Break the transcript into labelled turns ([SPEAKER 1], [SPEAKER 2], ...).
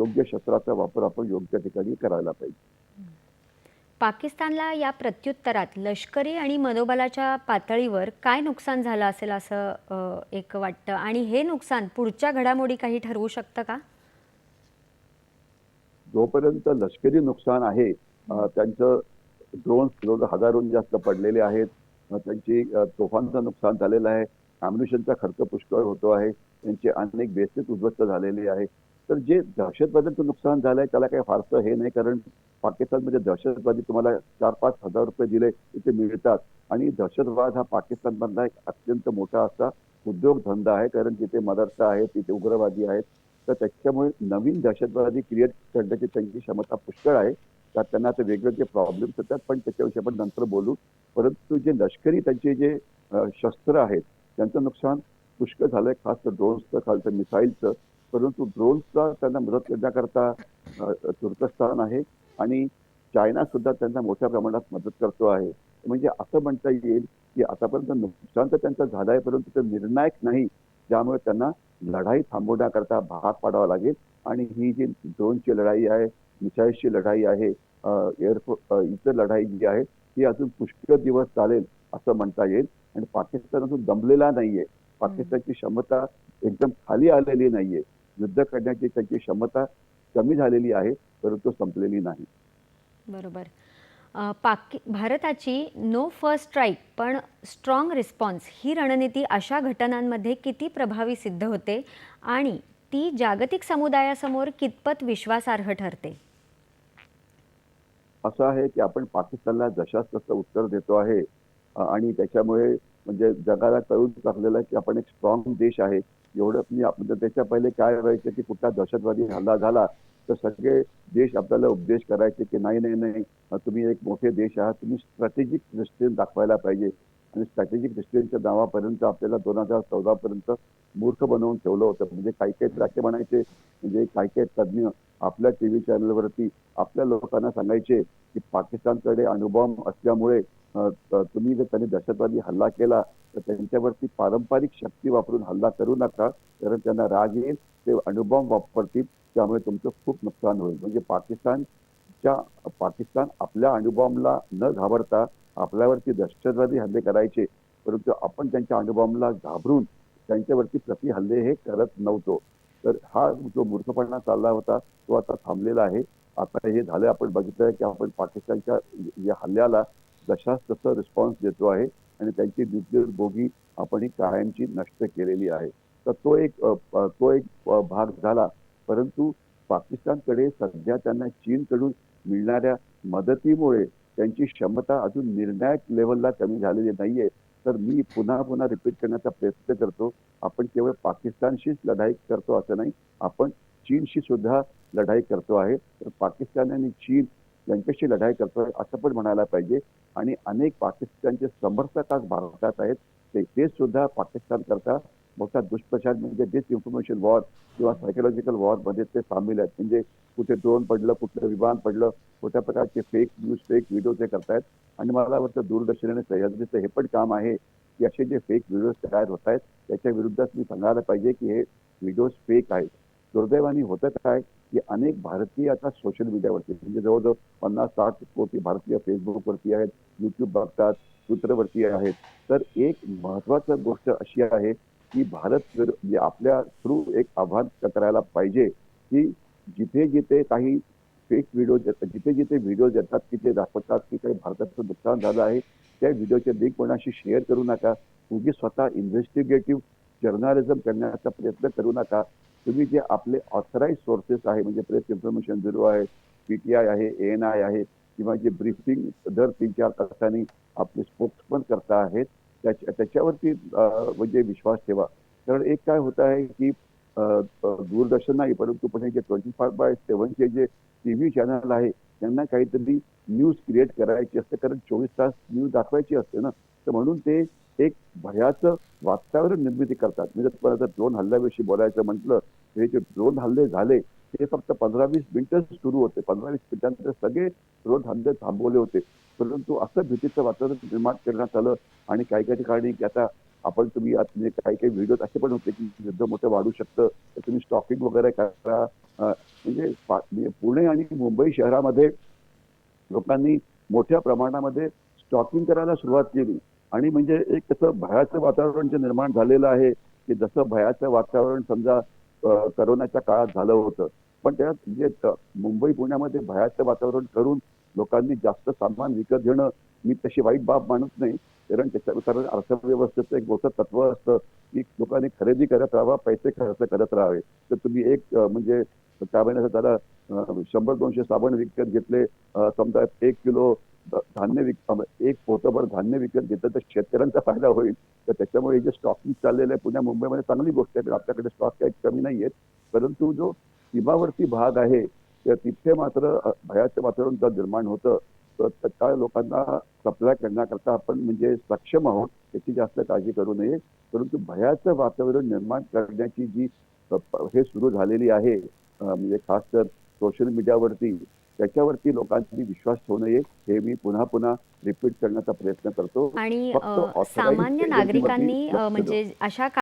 [SPEAKER 1] योग्य शस्त्राचा वापर आपण योग्य ठिकाणी करायला पाहिजे.
[SPEAKER 2] पाकिस्तानला या प्रत्युत्तरात लष्करी आणि मनोबलाच्या पातळीवर काय नुकसान झालं असेल असं एक वाटतं, आणि हे नुकसान पुढच्या घडामोडी काही ठरवू शकतं का?
[SPEAKER 1] जोपर्यंत लष्करी नुकसान आहे, त्यांचं ड्रोन्स जवळजवळ हजारोहून जास्त पडलेले आहेत. त्यांची तोफांचं नुकसान झालेलं आहे. अम्युनिशनचा खर्च पुष्कळ होतो आहे. त्यांचे अनेक बेसेस उद्ध्वस्त झालेले आहे. तर जे दहशतवाद्यांचं नुकसान झालंय त्याला काही फारसं हे नाही, कारण पाकिस्तानमध्ये दहशतवादी तुम्हाला 4-5 हजार रुपये दिले तिथे मिळतात. आणि दहशतवाद हा पाकिस्तानमधला एक अत्यंत मोठा असा उद्योगधंदा आहे, कारण तिथे मदरसा आहे, तिथे उग्रवादी आहेत. तर त्याच्यामुळे नवीन दहशतवादी क्रिएट करण्याची त्यांची क्षमता पुष्कळ आहे. तर त्यांना आता वेगवेगळे प्रॉब्लेम्स येतात, पण त्याच्याविषयी आपण नंतर बोलू. परंतु जे लष्करी त्यांचे जे शस्त्र आहेत त्यांचं नुकसान पुष्कळ झालंय, खास तर ड्रोन्सचं, खालचं मिसाईलचं. परंतु ड्रोन्सचा त्यांना मदत करण्याकरता तुर्कस्तान आहे आणि चायना सुद्धा त्यांना मोठ्या प्रमाणात मदत करतो आहे. म्हणजे असं म्हणता येईल की आतापर्यंत नुकसान तर त्यांचं झालंय, परंतु ते निर्णायक नाही, ज्यामुळे त्यांना लढाई थांबवण्याकरता भाग पाडावा लागेल. आणि ही जी ड्रोनची लढाई आहे, मिसाईल्सची लढाई आहे, इतर लढाई जी आहे ती अजून पुष्कळ दिवस चालेल असं म्हणता येईल. आणि पाकिस्तान अजून दमलेला नाहीये. पाकिस्तानची क्षमता एकदम खाली आलेली नाहीये. युद्ध करण्याची त्यांची क्षमता कमी झालेली आहे, परंतु संपलेली नाही.
[SPEAKER 2] बरोबर. भारताची नो फर्स्ट स्ट्राईक पण स्ट्रॉंग रिस्पॉन्स ही रणनीती अशा घटनांमध्ये किती प्रभावी सिद्ध होते, आणि ती जागतिक समुदायासमोर कितपत विश्वासार्ह ठरते?
[SPEAKER 1] असं आहे की आपण पाकिस्तानला जशास तसं उत्तर देतो आहे, आणि त्याच्यामुळे म्हणजे जगाला कळून टाकलेलं आहे की आपण एक स्ट्रॉंग देश आहे. एवढं मी म्हणजे त्याच्या पहिले काय व्हायचं की कुठला दहशतवादी हल्ला झाला तर सगळे देश आपल्याला उपदेश करायचे की नाही नाही नाही, तुम्ही एक मोठे देश आहात, तुम्ही स्ट्रॅटेजिक दृष्टीने दाखवायला पाहिजे. आणि स्ट्रॅटेजिक दृष्टीच्या नावापर्यंत आपल्याला 2014 पर्यंत मूर्ख बनवून ठेवलं होतं. म्हणजे काही काही त्राके म्हणायचे, म्हणजे काही काही तज्ज्ञ आपल्या टीव्ही चॅनलवरती आपल्या लोकांना सांगायचे की पाकिस्तानकडे अणुबॉम्ब असल्यामुळे तुम्ही जर त्यांनी दहशतवादी हल्ला केला तर त्यांच्यावरती पारंपरिक शक्ती वापरून हल्ला करू नका, कारण त्यांना राग येईल, ते अणुबॉम्ब वापरतील, त्यामुळे तुमचं खूप नुकसान होईल. म्हणजे पाकिस्तान आपल्या अणुबॉम्बला न घाबरता आपल्यावरती दहशतवादी हल्ले करायचे, परंतु आपण त्यांच्या अणुबॉम्बला घाबरून त्यांच्यावरती प्रति हल्ले हे करत नव्हतो. तर हा जो मूर्खपणा चालला होता तो आता थांबलेला आहे. आता हे झालं, आपण बघितलंय की आपण पाकिस्तानच्या या हल्ल्याला जशास तसं रिस्पॉन्स देतो आहे आणि त्यांची न्यूक्लिअर बोगी आपण ही कायमची नष्ट केलेली आहे. तर तो एक भाग झाला. परंतु पाकिस्तानकडे सध्या त्यांना चीनकडून मिळणाऱ्या मदतीमुळे त्यांची क्षमता अजून निर्णायक लेव्हलला कमी झालेली नाहीये. तर मी पुन्हा पुन्हा रिपीट करण्याचा प्रयत्न करतो, आपण केवळ पाकिस्तानशीच लढाई करतो असं नाही, आपण चीनशी सुद्धा लढाई करतो आहे. तर पाकिस्तान आणि चीन यांच्याशी लढाई करतोय असं पण म्हणायला पाहिजे. आणि अनेक पाकिस्तानचे समर्थक आज भारतात आहेत. ते सुद्धा पाकिस्तान करता मोठा दुष्प्रचार म्हणजे डिसइन्फॉर्मेशन वॉर किंवा सायकोलॉजिकल वॉर मध्ये ते सामील आहेत. म्हणजे कुठे ड्रोन पडलं, कुठलं विमान पडलं, कुठल्या प्रकारचे फेक न्यूज, फेक व्हिडिओ ते करतायत. आणि मला वाटतं दूरदर्शन आणि सह्याद्रीचं हे पण काम आहे की असे जे फेक व्हिडिओज तयार होत आहेत त्याच्या विरुद्धात मी सांगायला पाहिजे की हे व्हिडिओज फेक आहेत. दुर्दैवाने होतं काय की अनेक भारतीय आता सोशल मीडियावरती, म्हणजे जवळजवळ 50-60 कोटी भारतीय फेसबुकवरती आहेत, युट्यूब बघतात, ट्विटरवरती आहेत. तर एक महत्वाची गोष्ट अशी आहे की म्हणजे आपल्या थ्रू एक आव्हान करायला पाहिजे की जिथे जिथे काही फेक व्हिडिओज येतात, जिथे जिथे व्हिडिओज येतात की ते दाखवतात की काही भारताचं नुकसान झालं आहे, त्या व्हिडिओचे लिंक कोणाशी शेअर करू नका. उगी स्वतः इन्व्हेस्टिगेटिव्ह जर्नलिझम करण्याचा प्रयत्न करू नका. तुम्ही जे आपले ऑथराइज सोर्सेस आहे, म्हणजे प्रेस इन्फॉर्मेशन ब्युरो आहे, पीटीआय आहे, एएनआय आहे, किंवा जे ब्रीफिंग दर 3-4 तासांनी आपले स्पोक्समन करता आहेत, त्याच्यावरती म्हणजे विश्वास ठेवा. कारण एक काय होत आहे की दूरदर्शन नाही, परंतु पण हे जे 24/7 चे जे टीव्ही चॅनल आहे त्यांना काहीतरी न्यूज क्रिएट करायची असते, कारण 24 तास न्यूज दाखवायची असते ना. तर म्हणून ते एक भयाचं वातावरण निर्मिती करतात. म्हणजे तुम्हाला जर ड्रोन हल्ल्याविषयी बोलायचं म्हटलं, हे जे ड्रोन हल्ले झाले ते फक्त 15-20 मिनिटं सुरू होते. 15-20 मिनिटांनंतर सगळे ड्रोन हल्ले थांबवले होते. परंतु असं भीतीचं वातावरण निर्माण करण्यात आलं. आणि काही काही ठिकाणी की आता आपण तुम्ही म्हणजे काही काही व्हिडिओ असे पण होते की युद्ध मोठं वाढू शकतं, तर तुम्ही स्टॉकिंग वगैरे करा. म्हणजे म्हणजे पुणे आणि मुंबई शहरामध्ये लोकांनी मोठ्या प्रमाणामध्ये स्टॉकिंग करायला सुरुवात केली. आणि म्हणजे एक त्याचं भयाचं वातावरण जे निर्माण झालेलं आहे, की जसं भयाचं वातावरण समजा करोनाच्या काळात झालं होतं. पण त्यात म्हणजे मुंबई पुण्यामध्ये भयाचं वातावरण करून लोकांनी जास्त सामान विकत घेणं, मी तशी वाईट बाब मानत नाही. कारण अर्थव्यवस्थेचं एक मोठं तत्व असतं, की लोकांनी खरेदी करत राहावा, पैसे खर्च करत राहावे. तर तुम्ही एक म्हणजे काय म्हणायचं त्याला, 100-200 साबण विकत घेतले, समजा 1 किलो धान्य एक पोतभर धान्य विकत घेतलं तर शेतकऱ्यांचा फायदा होईल. तर त्याच्यामुळे हे जे स्टॉकिंग चाललेलं आहे पुण्या मुंबईमध्ये चांगली गोष्ट आहे. आपल्याकडे स्टॉक काही कमी नाहीयेत. परंतु जो सीमावर्ती भाग आहे, तर तिथे मात्र भयाचं वातावरण जर निर्माण होतं, तर त्या लोकांना सप्लाय करण्याकरता आपण म्हणजे सक्षम आहोत, याची जास्त काळजी करू नये. परंतु भयाचं वातावरण निर्माण करण्याची जी हे सुरू झालेली आहे, म्हणजे खास तर सोशल मीडियावरती, त्याच्यावरती लोकांनी विश्वास ठेवू नये, हे मी पुन्हा पुन्हा रिपीट करण्याचा प्रयत्न करतो.
[SPEAKER 2] आणि
[SPEAKER 1] फक्त ऑथराईज्ड
[SPEAKER 2] सामान्य
[SPEAKER 1] एजन्सीवरती
[SPEAKER 2] नागरिकांनी
[SPEAKER 1] लक्ष द्या.
[SPEAKER 2] म्हणजे अशा